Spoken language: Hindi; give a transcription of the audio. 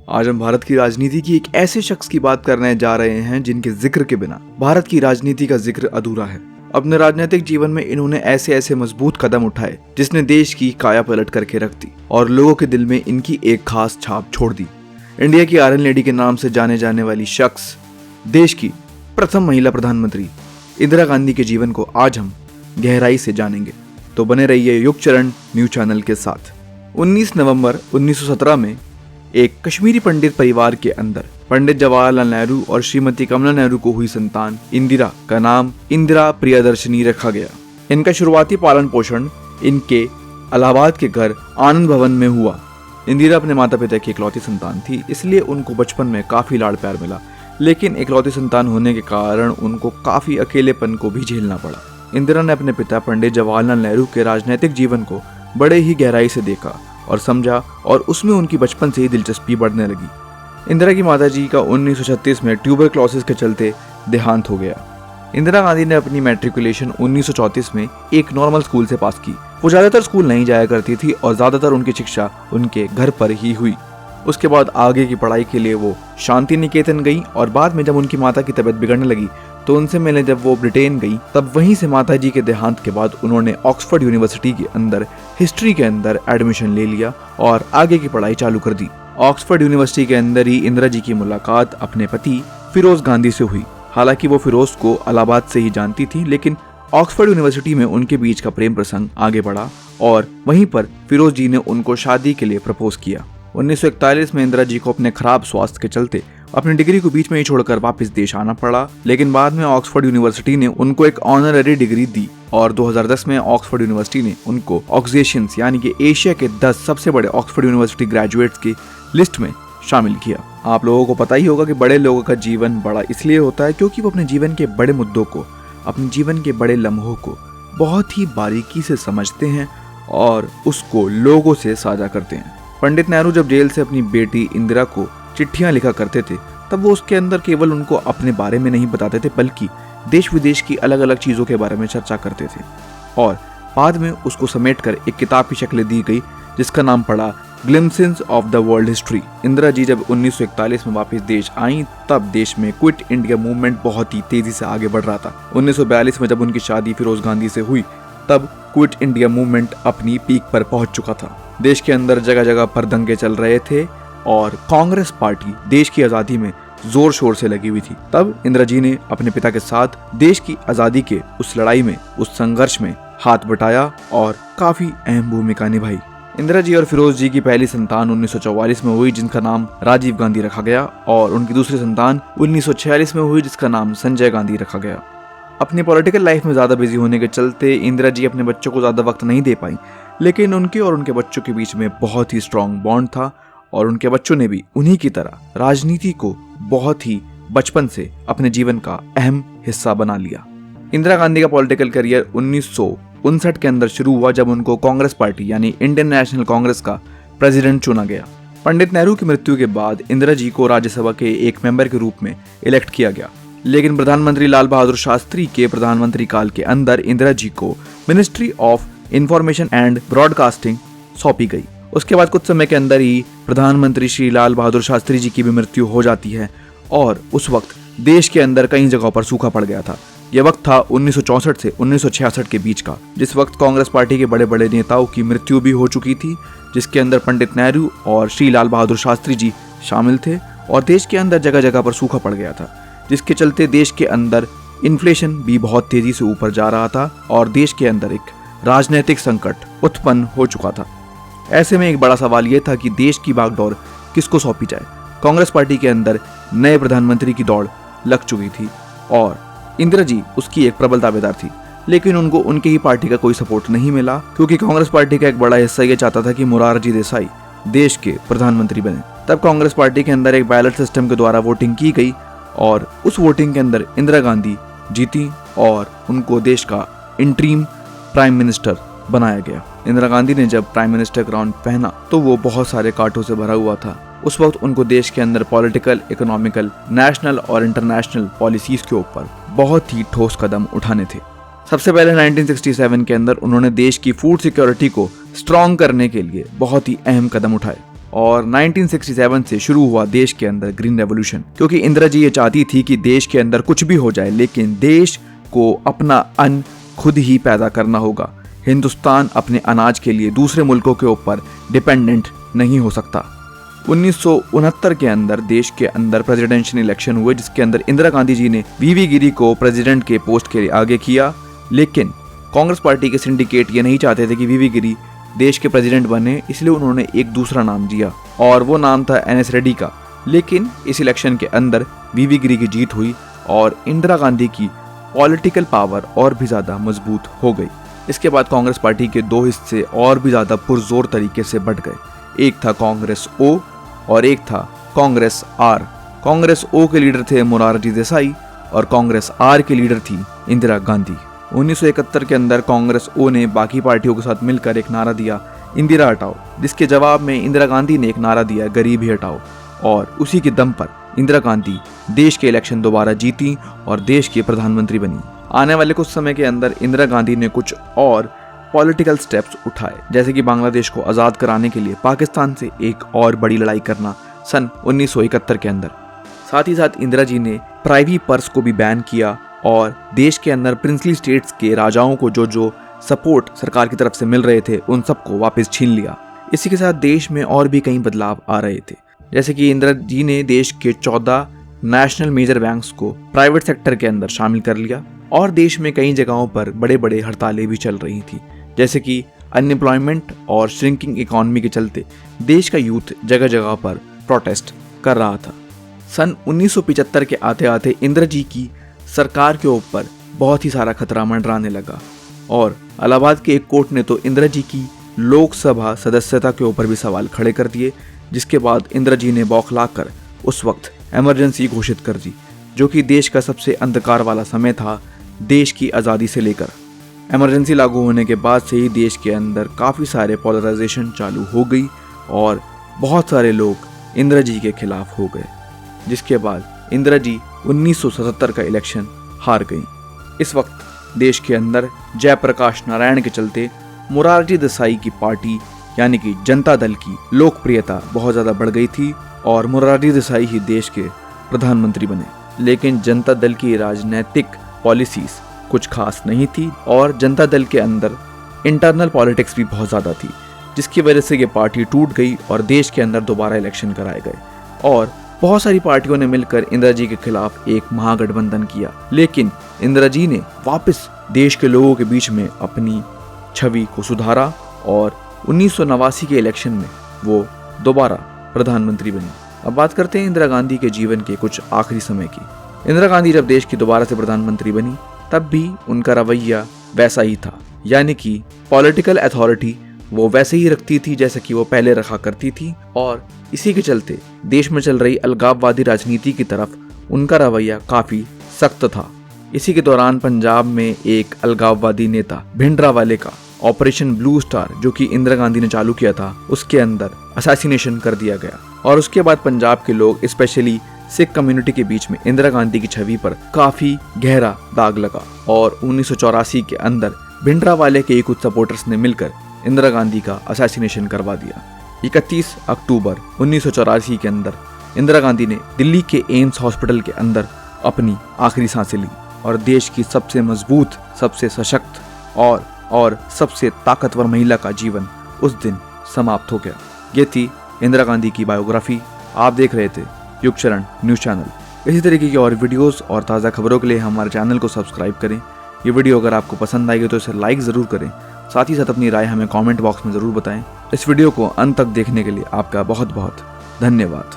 आज हम भारत की राजनीति की एक ऐसे शख्स की बात करने जा रहे हैं जिनके जिक्र के बिना भारत की राजनीति का जिक्र अधूरा है। अपने राजनीतिक जीवन में इन्होंने ऐसे ऐसे मजबूत कदम उठाए जिसने देश की काया पलट करके रख दी और लोगों के दिल में इनकी एक खास छाप छोड़ दी। इंडिया की आयरन लेडी के नाम से जाने जाने वाली शख्स, देश की प्रथम महिला प्रधानमंत्री इंदिरा गांधी के जीवन को आज हम गहराई से जानेंगे। तो बने रहिए युग चरण न्यूज चैनल के साथ। 19 नवंबर 1917 में एक कश्मीरी पंडित परिवार के अंदर पंडित जवाहरलाल नेहरू और श्रीमती कमला नेहरू को हुई संतान इंदिरा का नाम इंदिरा प्रियदर्शनी रखा गया। इनका शुरुआती पालन पोषण इनके इलाहाबाद के घर आनंद भवन में हुआ। इंदिरा अपने माता पिता की इकलौती संतान थी, इसलिए उनको बचपन में काफी लाड़ प्यार मिला, लेकिन इकलौती संतान होने के कारण उनको काफी अकेलेपन को भी झेलना पड़ा। इंदिरा ने अपने पिता पंडित जवाहरलाल नेहरू के राजनीतिक जीवन को बड़े ही गहराई से देखा और समझा और उसमें उनकी बचपन से ही दिलचस्पी बढ़ने लगी। इंदिरा की माताजी का 1936 में ट्यूबरक्लोसिस के चलते देहांत हो गया। इंदिरा गांधी ने अपनी मैट्रिकुलेशन 1934 में एक नॉर्मल स्कूल से पास की। वो ज्यादातर स्कूल नहीं जाया करती थी और ज्यादातर उनकी शिक्षा उनके घर पर ही हुई। उसके बाद आगे की पढ़ाई के लिए वो शांति निकेतन गई और बाद में जब उनकी माता की तबीयत बिगड़ने लगी तो उनसे मिलने जब वो ब्रिटेन गई, तब वहीं से माताजी के देहांत के बाद उन्होंने ऑक्सफोर्ड यूनिवर्सिटी के अंदर हिस्ट्री के अंदर एडमिशन ले लिया और आगे की पढ़ाई चालू कर दी। ऑक्सफोर्ड यूनिवर्सिटी के अंदर ही इंदिरा जी की मुलाकात अपने पति फिरोज गांधी से हुई। हालांकि वो फिरोज को इलाहाबाद से ही जानती थी, लेकिन ऑक्सफोर्ड यूनिवर्सिटी में उनके बीच का प्रेम प्रसंग आगे बढ़ा और वहीं पर फिरोज जी ने उनको शादी के लिए प्रपोज किया। 1941 में इंदिरा जी को अपने खराब स्वास्थ्य के चलते अपनी डिग्री को बीच में ही छोड़कर वापस देश आना पड़ा, लेकिन बाद में ऑक्सफोर्ड यूनिवर्सिटी ने उनको एक ऑनररी डिग्री दी और 2010 में ऑक्सफोर्ड यूनिवर्सिटी ने उनको ऑक्सेशियंस यानी कि एशिया के 10 सबसे बड़े ऑक्सफोर्ड यूनिवर्सिटी ग्रेजुएट्स की लिस्ट में शामिल किया। आप लोगों को पता ही होगा कि बड़े लोगों का जीवन बड़ा इसलिए होता है क्योंकि वो अपने जीवन के बड़े मुद्दों को, अपने जीवन के बड़े लम्हों को बहुत ही बारीकी से समझते हैं और उसको लोगों से साझा करते हैं। पंडित नेहरू जब जेल से अपनी बेटी इंदिरा को चिट्ठियां लिखा करते थे, तब वो उसके अंदर केवल उनको अपने बारे में नहीं बताते थे, बल्कि देश विदेश की अलग अलग चीजों के बारे में चर्चा करते थे और बाद में उसको समेटकर एक किताब की शक्ल दी गई जिसका नाम पड़ा glimpses of the world history. Indira ji जब 1941 में वापस देश आई, तब देश में क्विट इंडिया मूवमेंट बहुत ही तेजी से आगे बढ़ रहा था। 1942 में जब उनकी शादी फिरोज गांधी से हुई, तब क्विट इंडिया मूवमेंट अपनी पीक पर पहुंच चुका था। देश के अंदर जगह जगह पर दंगे चल रहे थे और कांग्रेस पार्टी देश की आजादी में जोर शोर से लगी हुई थी। तब इंदिरा जी ने अपने पिता के साथ देश की आजादी के उस लड़ाई में, उस संघर्ष में हाथ बटाया और काफी अहम भूमिका निभाई। इंदिरा जी और फिरोज जी की पहली संतान 1944 में हुई जिनका नाम राजीव गांधी रखा गया और उनकी दूसरी संतान 1946 में हुई जिसका नाम संजय गांधी रखा गया। अपनी पॉलिटिकल लाइफ में ज्यादा बिजी होने के चलते इंदिरा जी अपने बच्चों को ज्यादा वक्त नहीं दे पाई, लेकिन उनके और उनके बच्चों के बीच में बहुत ही स्ट्रॉन्ग बॉन्ड था और उनके बच्चों ने भी उन्हीं की तरह राजनीति को बहुत ही बचपन से अपने जीवन का अहम हिस्सा बना लिया। इंदिरा गांधी का पॉलिटिकल करियर 1959 के अंदर शुरू हुआ जब उनको कांग्रेस पार्टी यानी इंडियन नेशनल कांग्रेस का प्रेसिडेंट चुना गया। पंडित नेहरू की मृत्यु के बाद इंदिरा जी को राज्यसभा के एक मेंबर के रूप में इलेक्ट किया गया, लेकिन प्रधानमंत्री लाल बहादुर शास्त्री के प्रधानमंत्री काल के अंदर इंदिरा जी को ministry of information and broadcasting सौंपी गई। उसके बाद कुछ समय के अंदर ही प्रधानमंत्री श्री लाल बहादुर शास्त्री जी की भी मृत्यु हो जाती है और उस वक्त देश के अंदर कई जगहों पर सूखा पड़ गया था। यह वक्त था 1964 से 1966 के बीच का, जिस वक्त कांग्रेस पार्टी के बड़े बड़े नेताओं की मृत्यु भी हो चुकी थी, जिसके अंदर पंडित नेहरू और श्री लाल बहादुर शास्त्री जी शामिल थे और देश के अंदर जगह जगह पर सूखा पड़ गया था, जिसके चलते देश के अंदर इन्फ्लेशन भी बहुत तेजी से ऊपर जा रहा था और देश के अंदर एक राजनीतिक संकट उत्पन्न हो चुका था। ऐसे में एक बड़ा सवाल यह था कि देश की बागडोर किसको सौंपी जाए। कांग्रेस पार्टी के अंदर नए प्रधानमंत्री की दौड़ लग चुकी थी और इंदिरा जी उसकी एक प्रबल दावेदार थी, लेकिन उनको उनके ही पार्टी का कोई सपोर्ट नहीं मिला क्योंकि कांग्रेस पार्टी का एक बड़ा हिस्सा यह चाहता था कि मोरारजी देसाई देश के प्रधानमंत्री बने। तब कांग्रेस पार्टी के अंदर एक बैलेट सिस्टम के द्वारा वोटिंग की गई और उस वोटिंग के अंदर इंदिरा गांधी जीती और उनको देश का इंटरिम प्राइम मिनिस्टर बनाया गया। इंदिरा गांधी ने जब प्राइम मिनिस्टर क्राउन पहना तो वो बहुत सारे कांटों से भरा हुआ था। उस वक्त उनको देश के अंदर पॉलिटिकल, इकोनॉमिकल, नेशनल और इंटरनेशनल पॉलिसीज के ऊपर बहुत ही ठोस कदम उठाने थे। सबसे पहले 1967 के अंदर उन्होंने देश की फूड सिक्योरिटी को स्ट्रॉन्ग करने के लिए बहुत ही अहम कदम उठाए। और 1967 से शुरू हुआ देश के अंदर ग्रीन रेवोल्यूशन, क्योंकि इंदिरा जी ये चाहती थी कि देश के अंदर कुछ भी हो जाए लेकिन देश को अपना अन्न खुद ही पैदा करना होगा। हिंदुस्तान अपने अनाज के लिए दूसरे मुल्कों के ऊपर डिपेंडेंट नहीं हो सकता। 1969 के अंदर देश के अंदर प्रेसिडेंशियल इलेक्शन हुए, जिसके अंदर इंदिरा गांधी जी ने वीवी गिरी को प्रेसिडेंट के पोस्ट के लिए आगे किया, लेकिन कांग्रेस पार्टी के सिंडिकेट ये नहीं चाहते थे कि वीवी गिरी देश के प्रेसिडेंट बने, इसलिए उन्होंने एक दूसरा नाम दिया और वो नाम था एनएस रेड्डी का। लेकिन इस इलेक्शन के अंदर वीवी गिरी की जीत हुई और इंदिरा गांधी की पॉलिटिकल पावर और भी ज़्यादा मजबूत हो गई। इसके बाद कांग्रेस पार्टी के दो हिस्से और भी ज़्यादा पुरजोर तरीके से बढ़ गए। एक था कांग्रेस ओ और एक था कांग्रेस आर। कांग्रेस ओ के लीडर थे मोरारजी देसाई और कांग्रेस आर के लीडर थी इंदिरा गांधी। 1971 के अंदर कांग्रेस ओ ने बाकी पार्टियों के साथ मिलकर एक नारा दिया, इंदिरा हटाओ, जिसके जवाब में इंदिरा गांधी ने एक नारा दिया, गरीबी हटाओ, और उसी के दम पर इंदिरा गांधी देश के इलेक्शन दोबारा जीती और देश की प्रधानमंत्री बनी। आने वाले कुछ समय के अंदर इंदिरा गांधी ने कुछ और पॉलिटिकल स्टेप्स उठाए, जैसे कि बांग्लादेश को आज़ाद कराने के लिए पाकिस्तान से एक और बड़ी लड़ाई करना सन 1971 के अंदर। साथ ही साथ इंदिरा जी ने प्राइवी पर्स को भी बैन किया और देश के अंदर प्रिंसली स्टेट्स के राजाओं को जो सपोर्ट सरकार की तरफ से मिल रहे थे उन सबको वापस छीन लिया। इसी के साथ देश में और भी कई बदलाव आ रहे थे, जैसे कि इंदिरा जी ने देश के 14 नेशनल मेजर बैंक्स को प्राइवेट सेक्टर के अंदर शामिल कर लिया और देश में कई जगहों पर बड़े बड़े हड़तालें भी चल रही थी, जैसे कि अनएम्प्लॉयमेंट और श्रिंकिंग इकोनॉमी के चलते देश का यूथ जगह जगह पर प्रोटेस्ट कर रहा था। सन 1975 के आते आते इंदिरा जी की सरकार के ऊपर बहुत ही सारा खतरा मंडराने लगा और इलाहाबाद के एक कोर्ट ने तो इंदिरा जी की लोकसभा सदस्यता के ऊपर भी सवाल खड़े कर दिए, जिसके बाद इंदिरा जी ने बौखलाकर उस वक्त इमरजेंसी घोषित कर दी, जो कि देश का सबसे अंधकार वाला समय था देश की आज़ादी से लेकर। इमरजेंसी लागू होने के बाद से ही देश के अंदर काफ़ी सारे पोलराइजेशन चालू हो गई और बहुत सारे लोग इंदिरा जी के खिलाफ हो गए, जिसके बाद इंदिरा जी 1977 का इलेक्शन हार गई। इस वक्त देश के अंदर जयप्रकाश नारायण के चलते मोरारजी देसाई की पार्टी यानी कि जनता दल की लोकप्रियता बहुत ज़्यादा बढ़ गई थी और मोरारजी देसाई ही देश के प्रधानमंत्री बने। लेकिन जनता दल की राजनीतिक पॉलिसीज कुछ खास नहीं थी और जनता दल के अंदर इंटरनल पॉलिटिक्स भी बहुत ज़्यादा थी, जिसकी वजह से ये पार्टी टूट गई और देश के अंदर दोबारा इलेक्शन कराए गए और बहुत सारी पार्टियों ने मिलकर इंदिरा जी के खिलाफ एक महागठबंधन किया। लेकिन इंदिरा जी ने वापस देश के लोगों के बीच में अपनी छवि को सुधारा और 1989 के इलेक्शन में वो दोबारा प्रधानमंत्री बनी। अब बात करते हैं इंदिरा गांधी के जीवन के कुछ आखिरी समय की। इंदिरा गांधी जब देश की दोबारा से प्रधानमंत्री बनी तब भी उनका रवैया वैसा ही था, यानी कि पॉलिटिकल अथॉरिटी वो वैसे ही रखती थी जैसे कि वो पहले रखा करती थी और इसी के चलते देश में चल रही अलगाववादी राजनीति की तरफ उनका रवैया काफी सख्त था। इसी के दौरान पंजाब में एक अलगाववादी नेता भिंडरावाले का ऑपरेशन ब्लू स्टार, जो कि इंदिरा गांधी ने चालू किया था, उसके अंदर असैसिनेशन कर दिया गया और उसके बाद पंजाब के लोग स्पेशली सिख कम्युनिटी के बीच में इंदिरा गांधी की छवि पर काफी गहरा दाग लगा और 1984 के अंदर भिंडरावाले के कुछ सपोर्टर्स ने मिलकर इंदिरा गांधी का असैसिनेशन करवा दिया। 31 अक्टूबर 1984 के अंदर इंदिरा गांधी ने दिल्ली के एम्स हॉस्पिटल के अंदर अपनी आखिरी सांसें ली और देश की सबसे मजबूत, सबसे सशक्त और सबसे ताकतवर महिला का जीवन उस दिन समाप्त हो गया। ये थी इंदिरा गांधी की बायोग्राफी। आप देख रहे थे युगचरण न्यूज़ चैनल। इसी तरीके की और वीडियोस और ताज़ा खबरों के लिए हमारे चैनल को सब्सक्राइब करें। ये वीडियो अगर आपको पसंद आएगी तो इसे लाइक ज़रूर करें, साथ ही साथ अपनी राय हमें कमेंट बॉक्स में ज़रूर बताएं। इस वीडियो को अंत तक देखने के लिए आपका बहुत बहुत धन्यवाद।